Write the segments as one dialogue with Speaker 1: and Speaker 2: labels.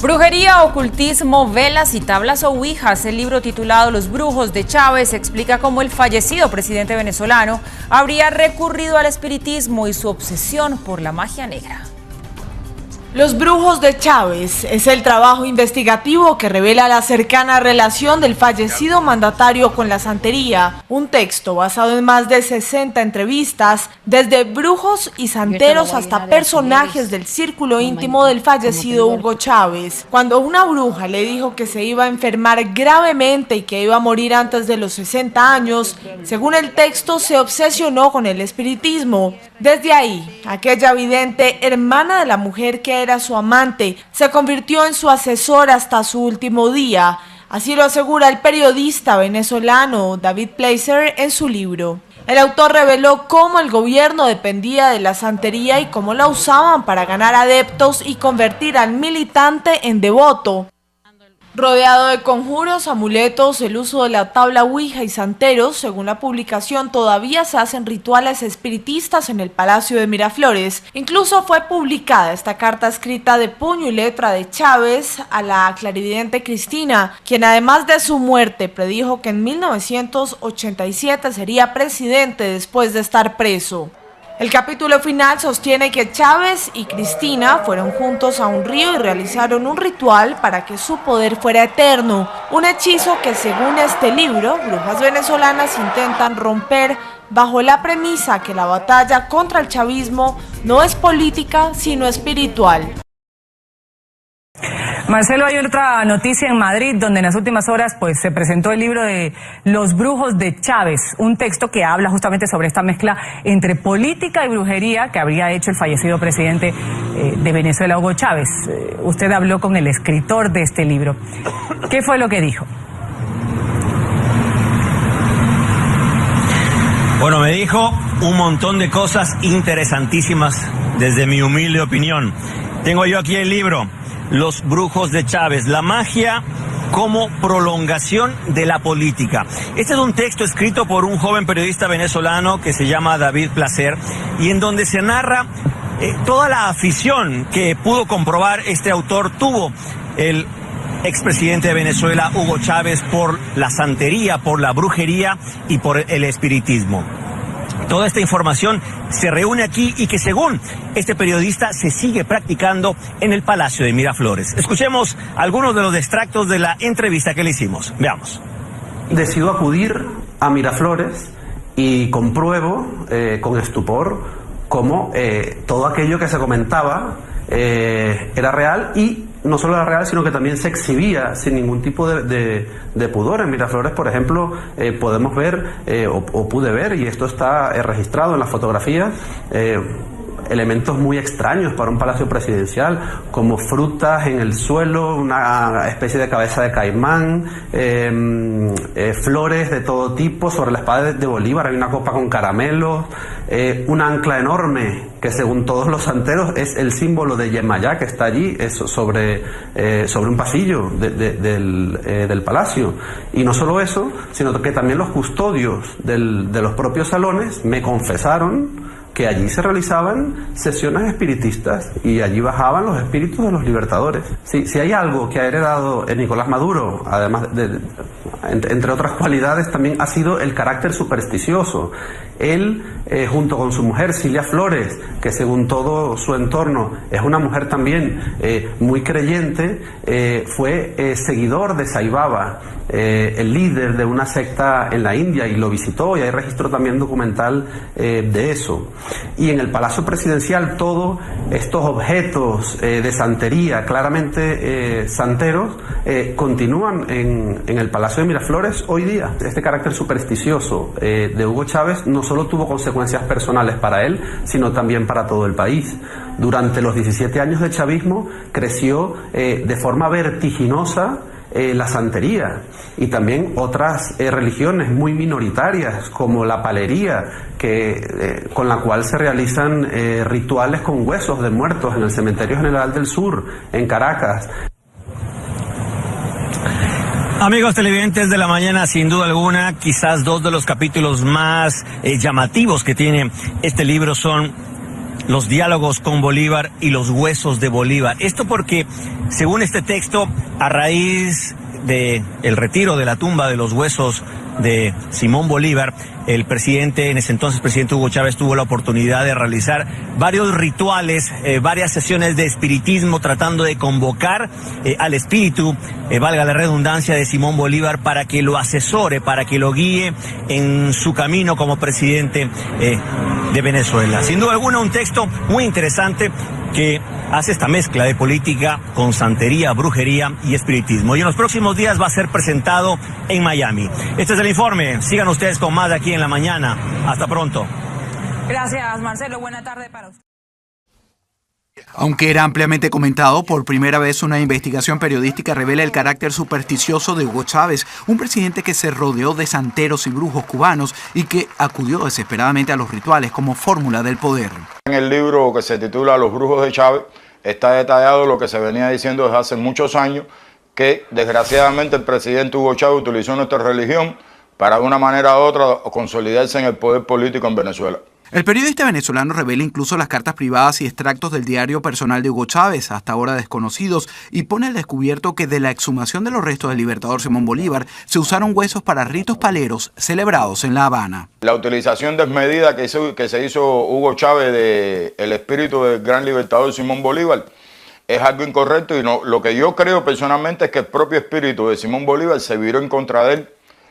Speaker 1: Brujería, ocultismo, velas y tablas o ouijas. El libro titulado Los brujos de Chávez explica cómo el fallecido presidente venezolano habría recurrido al espiritismo y su obsesión por la magia negra.
Speaker 2: Los brujos de Chávez es el trabajo investigativo que revela la cercana relación del fallecido mandatario con la santería, un texto basado en más de 60 entrevistas, desde brujos y santeros hasta personajes del círculo íntimo del fallecido Hugo Chávez. Cuando una bruja le dijo que se iba a enfermar gravemente y que iba a morir antes de los 60 años, según el texto se obsesionó con el espiritismo. Desde ahí, aquella vidente, hermana de la mujer que era su amante, se convirtió en su asesor hasta su último día. Así lo asegura el periodista venezolano David Placer en su libro. El autor reveló cómo el gobierno dependía de la santería y cómo la usaban para ganar adeptos y convertir al militante en devoto. Rodeado de conjuros, amuletos, el uso de la tabla ouija y santeros, según la publicación, todavía se hacen rituales espiritistas en el Palacio de Miraflores. Incluso fue publicada esta carta escrita de puño y letra de Chávez a la clarividente Cristina, quien además de su muerte predijo que en 1987 sería presidente después de estar preso. El capítulo final sostiene que Chávez y Cristina fueron juntos a un río y realizaron un ritual para que su poder fuera eterno, un hechizo que según este libro, brujas venezolanas intentan romper bajo la premisa que la batalla contra el chavismo no es política sino espiritual.
Speaker 3: Marcelo, hay otra noticia en Madrid donde en las últimas horas se presentó el libro de Los brujos de Chávez, un texto que habla justamente sobre esta mezcla entre política y brujería que habría hecho el fallecido presidente de Venezuela, Hugo Chávez. Usted habló con el escritor de este libro. ¿Qué fue lo que dijo?
Speaker 4: Bueno, me dijo un montón de cosas interesantísimas desde mi humilde opinión. Tengo yo aquí el libro Los brujos de Chávez, la magia como prolongación de la política. Este es un texto escrito por un joven periodista venezolano que se llama David Placer y en donde se narra toda la afición que pudo comprobar este autor tuvo el expresidente de Venezuela, Hugo Chávez, por la santería, por la brujería y por el espiritismo. Toda esta información se reúne aquí y que según este periodista se sigue practicando en el Palacio de Miraflores. Escuchemos algunos de los extractos de la entrevista que le hicimos. Veamos.
Speaker 5: Decido acudir a Miraflores y compruebo con estupor cómo todo aquello que se comentaba era real y no solo era real, sino que también se exhibía sin ningún tipo de pudor. En Miraflores, por ejemplo, podemos ver, o pude ver, y esto está registrado en las fotografías, elementos muy extraños para un palacio presidencial, como frutas en el suelo, una especie de cabeza de caimán, flores de todo tipo. Sobre la espada de Bolívar hay una copa con caramelos, un ancla enorme que según todos los santeros es el símbolo de Yemayá, que está allí sobre un pasillo del palacio. Y no solo eso, sino que también los custodios de los propios salones me confesaron que allí se realizaban sesiones espiritistas y allí bajaban los espíritus de los libertadores. Si hay algo que ha heredado Nicolás Maduro, además entre otras cualidades, también ha sido el carácter supersticioso. Él, junto con su mujer Cilia Flores, que según todo su entorno es una mujer también muy creyente, fue seguidor de Sai Baba, el líder de una secta en la India, y lo visitó, y hay registro también documental de eso. Y en el Palacio Presidencial todos estos objetos de santería, claramente santeros, continúan en el Palacio de Miraflores hoy día. Este carácter supersticioso de Hugo Chávez no solo tuvo consecuencias personales para él, sino también para todo el país. Durante los 17 años de chavismo creció de forma vertiginosa la santería y también otras religiones muy minoritarias como la palería, con la cual se realizan rituales con huesos de muertos en el Cementerio General del Sur, en Caracas.
Speaker 4: Amigos televidentes de la mañana, sin duda alguna, quizás dos de los capítulos más llamativos que tiene este libro son los diálogos con Bolívar y los huesos de Bolívar. Esto porque, según este texto, a raíz del retiro de la tumba de los huesos de Simón Bolívar, el presidente, en ese entonces presidente Hugo Chávez, tuvo la oportunidad de realizar varios rituales, varias sesiones de espiritismo, tratando de convocar al espíritu, valga la redundancia, de Simón Bolívar para que lo asesore, para que lo guíe en su camino como presidente de Venezuela. Sin duda alguna, un texto muy interesante que hace esta mezcla de política con santería, brujería y espiritismo. Y en los próximos días va a ser presentado en Miami. Este es el informe. Sigan ustedes con más de Aquí en la Mañana. Hasta pronto.
Speaker 1: Gracias, Marcelo. Buena tarde para usted.
Speaker 6: Aunque era ampliamente comentado, por primera vez una investigación periodística revela el carácter supersticioso de Hugo Chávez, un presidente que se rodeó de santeros y brujos cubanos y que acudió desesperadamente a los rituales como fórmula del poder.
Speaker 7: En el libro que se titula Los brujos de Chávez está detallado lo que se venía diciendo desde hace muchos años, que desgraciadamente el presidente Hugo Chávez utilizó nuestra religión para de una manera u otra consolidarse en el poder político en Venezuela.
Speaker 6: El periodista venezolano revela incluso las cartas privadas y extractos del diario personal de Hugo Chávez, hasta ahora desconocidos, y pone al descubierto que de la exhumación de los restos del libertador Simón Bolívar se usaron huesos para ritos paleros celebrados en La Habana.
Speaker 7: La utilización desmedida que se hizo Hugo Chávez del espíritu del gran libertador Simón Bolívar es algo incorrecto, y lo que yo creo personalmente es que el propio espíritu de Simón Bolívar se viró en contra de él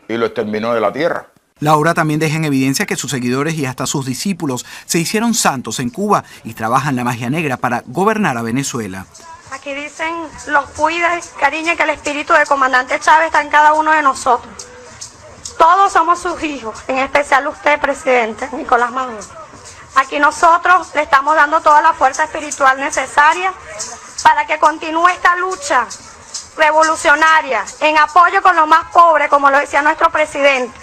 Speaker 7: y lo exterminó de la tierra.
Speaker 6: La obra también deja en evidencia que sus seguidores y hasta sus discípulos se hicieron santos en Cuba y trabajan la magia negra para gobernar a Venezuela.
Speaker 8: Aquí dicen, los cuida, cariño, que el espíritu del comandante Chávez está en cada uno de nosotros. Todos somos sus hijos, en especial usted, presidente Nicolás Maduro. Aquí nosotros le estamos dando toda la fuerza espiritual necesaria para que continúe esta lucha revolucionaria en apoyo con los más pobres, como lo decía nuestro presidente.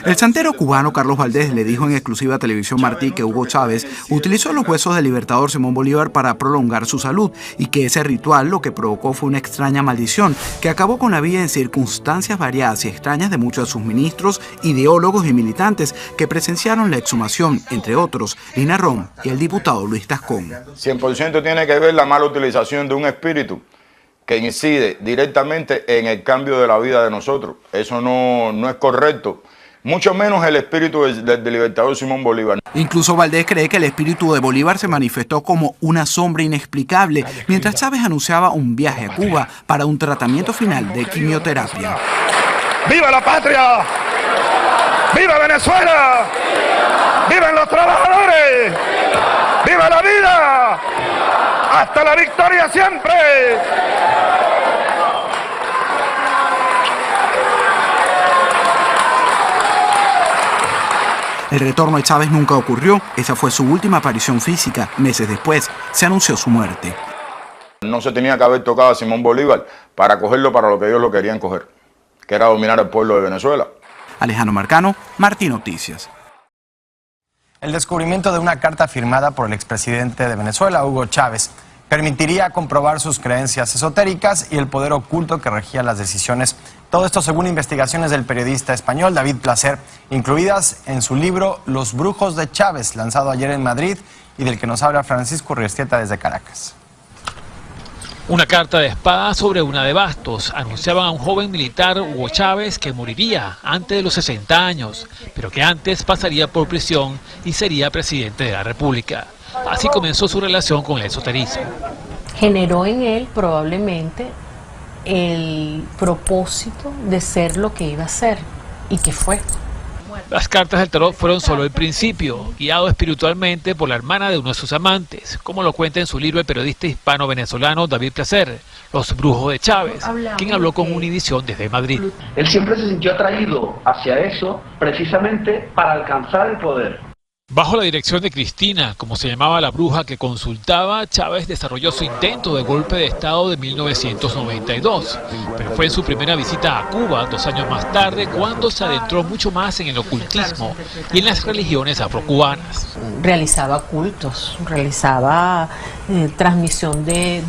Speaker 6: El santero cubano Carlos Valdés le dijo en exclusiva a Televisión Martí que Hugo Chávez utilizó los huesos del libertador Simón Bolívar para prolongar su salud y que ese ritual lo que provocó fue una extraña maldición que acabó con la vida en circunstancias variadas y extrañas de muchos de sus ministros, ideólogos y militantes que presenciaron la exhumación, entre otros, Lina Rom y el diputado Luis Tascón.
Speaker 7: 100% tiene que ver la mala utilización de un espíritu que incide directamente en el cambio de la vida de nosotros. Eso no es correcto. Mucho menos el espíritu del libertador Simón Bolívar.
Speaker 6: Incluso Valdés cree que el espíritu de Bolívar se manifestó como una sombra inexplicable, mientras Chávez anunciaba un viaje a Cuba para un tratamiento final de quimioterapia.
Speaker 9: ¡Viva la patria! ¡Viva Venezuela! ¡Vivan los trabajadores! ¡Viva la vida! ¡Hasta la victoria siempre!
Speaker 6: El retorno de Chávez nunca ocurrió. Esa fue su última aparición física. Meses después se anunció su muerte.
Speaker 7: No se tenía que haber tocado a Simón Bolívar para cogerlo para lo que ellos lo querían coger, que era dominar al pueblo de Venezuela.
Speaker 6: Alejandro Marcano, Martí Noticias.
Speaker 10: El descubrimiento de una carta firmada por el expresidente de Venezuela, Hugo Chávez, permitiría comprobar sus creencias esotéricas y el poder oculto que regía las decisiones. Todo esto según investigaciones del periodista español David Placer, incluidas en su libro Los brujos de Chávez, lanzado ayer en Madrid y del que nos habla Francisco Urriestieta desde Caracas.
Speaker 11: Una carta de espada sobre una de bastos. Anunciaban a un joven militar, Hugo Chávez, que moriría antes de los 60 años, pero que antes pasaría por prisión y sería presidente de la República. Así comenzó su relación con el esoterismo.
Speaker 12: Generó en él probablemente el propósito de ser lo que iba a ser y que fue.
Speaker 11: Las cartas del tarot fueron solo el principio, guiado espiritualmente por la hermana de uno de sus amantes, como lo cuenta en su libro el periodista hispano-venezolano David Placer, Los brujos de Chávez, quien habló con Univisión desde Madrid.
Speaker 13: Él siempre se sintió atraído hacia eso precisamente para alcanzar el poder.
Speaker 11: Bajo la dirección de Cristina, como se llamaba la bruja que consultaba, Chávez desarrolló su intento de golpe de Estado de 1992. Pero fue en su primera visita a Cuba, 2 años más tarde, cuando se adentró mucho más en el ocultismo y en las religiones afrocubanas.
Speaker 12: Realizaba cultos, realizaba transmisión de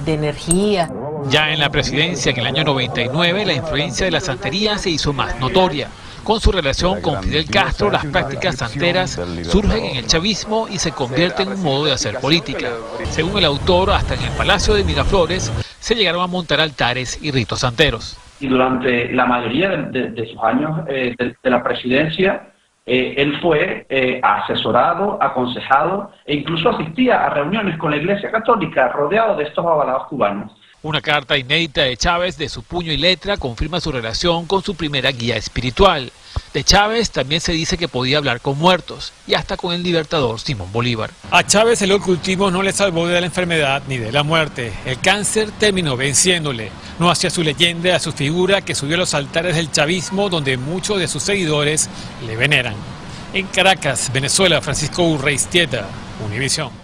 Speaker 12: energía.
Speaker 11: Ya en la presidencia, en el año 99, la influencia de la santería se hizo más notoria. Con su relación con Fidel Castro, las prácticas santeras surgen en el chavismo y se convierten en un modo de hacer política. Según el autor, hasta en el Palacio de Miraflores se llegaron a montar altares y ritos santeros.
Speaker 13: Y durante la mayoría de sus años de la presidencia, él fue asesorado, aconsejado e incluso asistía a reuniones con la Iglesia Católica rodeado de estos avalados cubanos.
Speaker 11: Una carta inédita de Chávez de su puño y letra confirma su relación con su primera guía espiritual. De Chávez también se dice que podía hablar con muertos y hasta con el libertador Simón Bolívar.
Speaker 14: A Chávez el ocultismo no le salvó de la enfermedad ni de la muerte. El cáncer terminó venciéndole. No hacia su leyenda, a su figura que subió a los altares del chavismo donde muchos de sus seguidores le veneran. En Caracas, Venezuela, Francisco Urreistieta, Univisión.